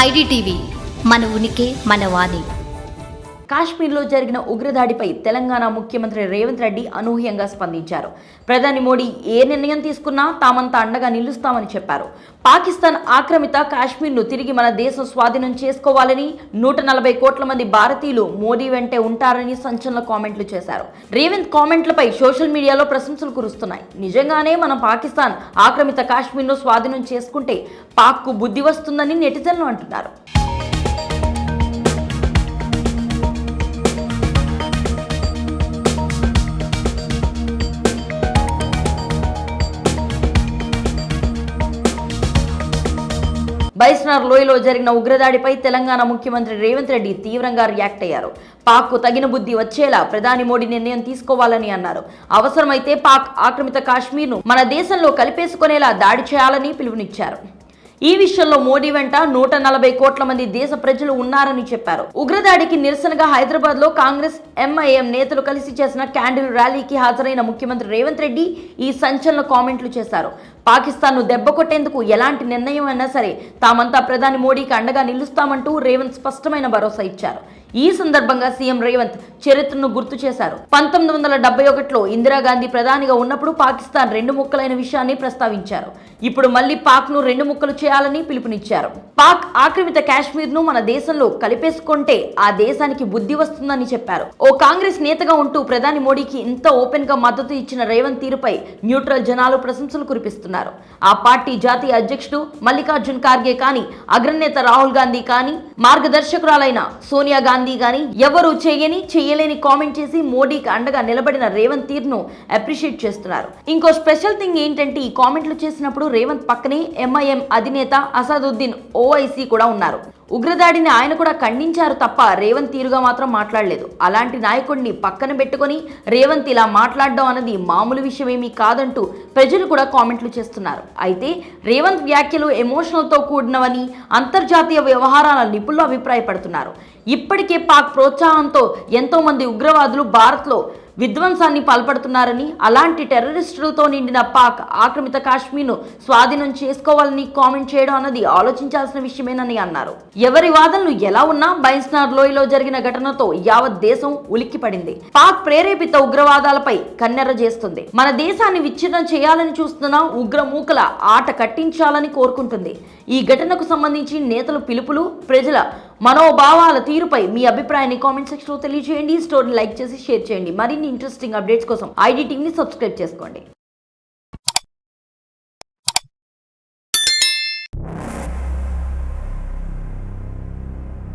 IDTV మన ఉనికి మన వాణి. కాశ్మీర్లో జరిగిన ఉగ్రదాడిపై తెలంగాణ ముఖ్యమంత్రి రేవంత్ రెడ్డి అనూహ్యంగా స్పందించారు. ప్రధాని మోడీ ఏ నిర్ణయం తీసుకున్నా తామంతా అండగా నిలుస్తామని చెప్పారు. పాకిస్తాన్ ఆక్రమిత కాశ్మీర్ను తిరిగి మన దేశం స్వాధీనం చేసుకోవాలని 140 కోట్ల మంది భారతీయులు మోడీ వెంటే ఉంటారని సంచలన కామెంట్లు చేశారు. రేవంత్ కామెంట్లపై సోషల్ మీడియాలో ప్రశంసలు కురుస్తున్నాయి. నిజంగానే మనం పాకిస్తాన్ ఆక్రమిత కాశ్మీర్ను స్వాధీనం చేసుకుంటే పాక్కు బుద్ధి వస్తుందని నెటిజన్లు అంటున్నారు. బైస్నార్ లోయలో జరిగిన ఉగ్రదాడిపై తెలంగాణ ముఖ్యమంత్రి రేవంత్ రెడ్డి తీవ్రంగా రియాక్ట్ అయ్యారు. పాక్కు తగిన బుద్ధి వచ్చేలా ప్రధాని మోడీ నిర్ణయం తీసుకోవాలని అన్నారు. అవసరమైతే పాక్ ఆక్రమిత కాశ్మీర్ను మన దేశంలో కలిపేసుకునేలా దాడి చేయాలని పిలుపునిచ్చారు. ఈ విషయంలో మోడీ వెంట 140 కోట్ల మంది దేశ ప్రజలు ఉన్నారని చెప్పారు. ఉగ్రదాడికి నిరసనగా హైదరాబాద్ లో కాంగ్రెస్ ఎంఐఎం నేతలు కలిసి చేసిన క్యాండిల్ ర్యాలీకి హాజరైన ముఖ్యమంత్రి రేవంత్ రెడ్డి ఈ సంచలన కామెంట్లు చేశారు. పాకిస్తాన్ను దెబ్బ కొట్టేందుకు ఎలాంటి నిర్ణయం అయినా సరే తామంతా ప్రధాని మోడీకి అండగా నిలుస్తామంటూ రేవంత్ స్పష్టమైన భరోసా ఇచ్చారు. ఈ సందర్భంగా సీఎం రేవంత్ చరిత్రను గుర్తు చేశారు. 1971లో ఇందిరాగాంధీ ప్రధానిగా ఉన్నప్పుడు పాకిస్తాన్ 2 ముక్కలైన విషయాన్ని ప్రస్తావించారు. ఇప్పుడు మళ్లీ పాక్ ను 2 ముక్కలు చేయాలని పిలుపునిచ్చారు. పాక్ ఆక్రమిత కాశ్మీర్ ను మన దేశంలో కలిపేసుకుంటే ఆ దేశానికి బుద్ధి వస్తుందని చెప్పారు. ఓ కాంగ్రెస్ నేతగా ఉంటూ ప్రధాని మోడీకి ఇంత ఓపెన్ గా మద్దతు ఇచ్చిన రేవంత్ తీరుపై న్యూట్రల్ జనాలు ప్రశంసలు కురిపిస్తున్నారు. ఆ పార్టీ జాతీయ అధ్యక్షుడు మల్లికార్జున్ ఖార్గే కానీ, అగ్రనేత రాహుల్ గాంధీ కానీ, మార్గదర్శకురాలైన సోనియా గాంధీ గానీ ఎవరు చేయలేని కామెంట్ చేసి మోడీకి అండగా నిలబడిన రేవంత్ తీరును అప్రిషియేట్ చేస్తున్నారు. ఇంకో స్పెషల్ థింగ్ ఏంటంటే ఈ కామెంట్లు చేసినప్పుడు రేవంత్ పక్కనే ఎంఐఎం అధినేత అసదుద్దీన్ ఓవైసీ కూడా ఉన్నారు. ఉగ్రదాడిని ఆయన కూడా ఖండించారు తప్ప రేవంత్ తీరుగా మాత్రం మాట్లాడలేదు. అలాంటి నాయకుడిని పక్కన పెట్టుకొని రేవంత్ ఇలా మాట్లాడడం అన్నది మామూలు విషయమేమీ కాదంటూ ప్రజలు కూడా కామెంట్లు చేస్తున్నారు. అయితే రేవంత్ వ్యాఖ్యలు ఎమోషనల్తో కూడినవని అంతర్జాతీయ వ్యవహారాల నిపుణులు అభిప్రాయపడుతున్నారు. ఇప్పటికే పాక్ ప్రోత్సాహంతో ఎంతో మంది ఉగ్రవాదులు భారత్లో విధ్వంసాన్ని పాల్పడుతున్నారని, అలాంటి టెర్రరిస్టులతో నిండిన పాక్ ఆక్రమిత కాశ్మీర్ను స్వాధీనం చేసుకోవాలని కామెంట్ చేయడం అన్నది ఆలోచించాల్సిన విషయమేనని అన్నారు. ఎవరి వాదనలు ఎలా ఉన్నా బైస్నార్ లోయలో జరిగిన ఘటనతో యావత్ దేశం ఉలిక్కిపడింది. పాక్ ప్రేరేపిత ఉగ్రవాదాలపై కన్నెర్ర చేస్తుంది. మన దేశాన్ని విచ్ఛిన్నం చేయాలని చూస్తున్న ఉగ్రమూకల ఆట కట్టించాలని కోరుకుంటుంది. ఈ ఘటనకు సంబంధించి నేతలు పిలుపులు, ప్రజల మనోభావాల తీరుపై మీ అభిప్రాయాన్ని కామెంట్ సెక్షన్ లో తెలియజేయండి. స్టోరీని లైక్ చేసి షేర్ చేయండి. మరిన్ని ఇంట్రెస్టింగ్ అప్డేట్స్ కోసం ఐడిటీవీని సబ్స్క్రైబ్ చేసుకోండి.